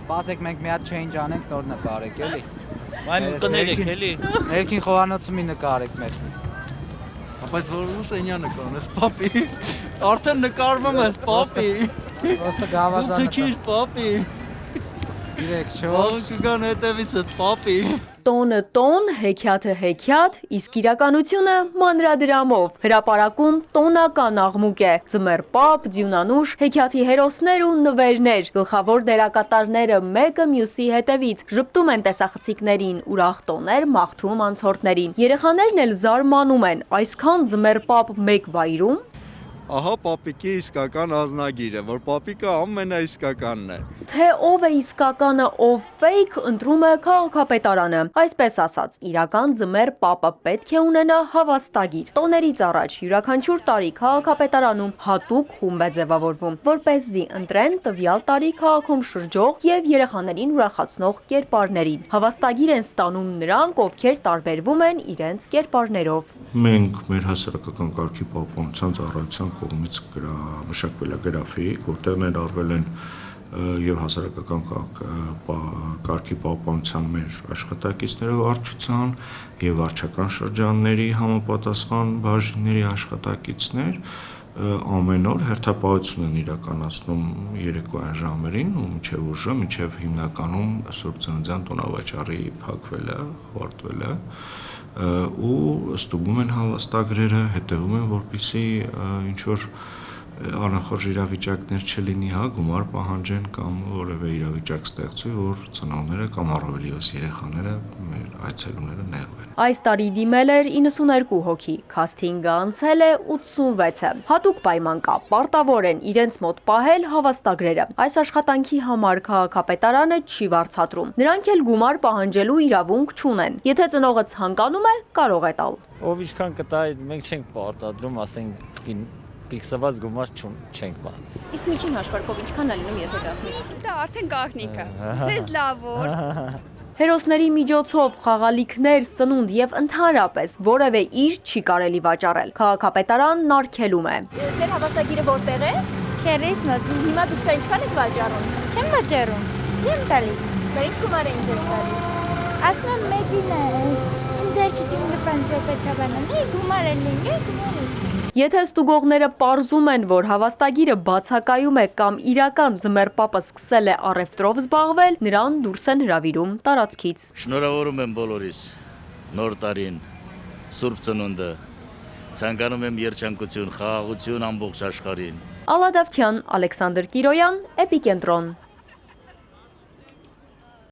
Սպասեք, մենք մի հատ change անենք, նոր նկարեք, էլի։ Այն կներեք, էլի։ Ներքին խոհանոցը մի նկարեք մեր։ Բայց որ Սենյանը կանես, պապի։ Արդեն նկարվում ես, պապի։ Պրոստը գավազանը։ Թքիր, պապի։ 3-4 Կգան հետևից է, պապի։ Տոնը տոն, հեքիաթը հեքիաթ, իսկ իրականությունը մանրադրամով։ Հրապարակում տոնական աղմուկ է, ձմեռ պապ, ձյունանուշ, հեքիաթի հերոսներ ու նվերներ, գլխավոր դերակատարները մեկը մյուսի հետևից, ժպտում են տեսախցիկներին, ուրախ տոներ մաղթում անցորդներին։ Երեխաներն էլ զարմանում են, այսքան ձմեռ պապ մեկ վայրում։ Ահա պապիկի իսկական ազնագիրը, որ պապիկը ամենաիսկականն է։ Թե ով է իսկականը, ով ֆեյք, ընտրում է քաղաքապետարանը։ Այսպես ասած, իրական ձմեռ պապը պետք է ունենա հավաստագիր։ Տոներից առաջ յուրաքանչյուր տարի քաղաքապետարանում հատուկ խումբ է ձևավորվում, որպեսզի ընտրեն տվյալ տարի քաղաքում շրջող եւ երեխաներին ուրախացնող կերպարներին։ Հավաստագիր են ստանում նրանք, ովքեր տարբերվում են իրենց կերպարներով։ Մենք մեր հասարակական կարգի պահպանության ծառայության կողմից մշակվել է գրաֆիկ, որտեղ ներառվել են եւ հասարակական կարգի պահպանության մեր աշխատակիցները վարչության եւ վարչական շրջանների համապատասխան բաժինների աշխատակիցներ ամեն օր հերթապահություն են իրականացնում երեկոյան ժամերին ու մինչև ուժը, մինչև հիմնականում Սուրբ Ծննդյան տոնավաճառի փակվելը, ավարտվելը ու ստուգում են հավաստագրերը, հետևում են, որպեսզի ինչ որ անախորժ իրավիճակներ չլինի, հա, գումար պահանջեն կամ որևէ իրավիճակ ստեղծվի, որ ծնողները կամ առավելիως երեխաները, մեր այցելուները նեղվեն։ Այս տարի դիմել էր 92 հոգի, քասթինգը անցել է 86-ը։ Հատուկ պայման կա, պարտավոր են իրենց մոտ պահել հավաստագրերը։ Այս աշխատանքի համար քաղաքապետարանը չի վարձատրում։ Նրանք էլ գումար պահանջելու իրավունք չունեն։ Եթե ծնողը ցանկանում է, կարող է տալ։ Ով ինչքան կտա, մենք չենք պարտադրում, ասենք ֆիքսված գումար չենք բան։ Իսկ միջին հաշվարկով ինչքան է լինում, եթե գաղտնիք։ Դա արդեն գաղտնիք է։ Ձեզ լավ որ։ Հերոսների միջոցով խաղալիքներ, սնունդ եւ ընդհանրապես որևէ իր չի կարելի վաճառել։ Քաղաքապետարանն արգելում է։ Ձեր հավաստագիրը որտեղ է։ Քերես մոտ։ Հիմա դուք սա ինչքան եք վաճառում։ Չեմ վաճառում։ Չեմ տալիս։ Բա ինչ գումար են ձեզ տալիս։ Ասում եմ մեկին է։ Իմ ձերքից իմ դպանձը պետք է բանանի, գումար է լինի, գումար է։ Եթե ստուգողները պարզում են, որ հավաստագիրը բացակայում է կամ իրական ձմեռ պապը սկսել է առևտրով զբաղվել, նրան դուրս են հրավիրում տարածքից։ Շնորհավորում եմ բոլորիս, նոր տարին, Սուրբ Ծնունդը, ցանկանում եմ երջանկություն, խաղաղություն ամբողջ աշխարհին։ Ալադավթյան, Ալեքսանդր Կիրոյան, Էպիկենտրոն։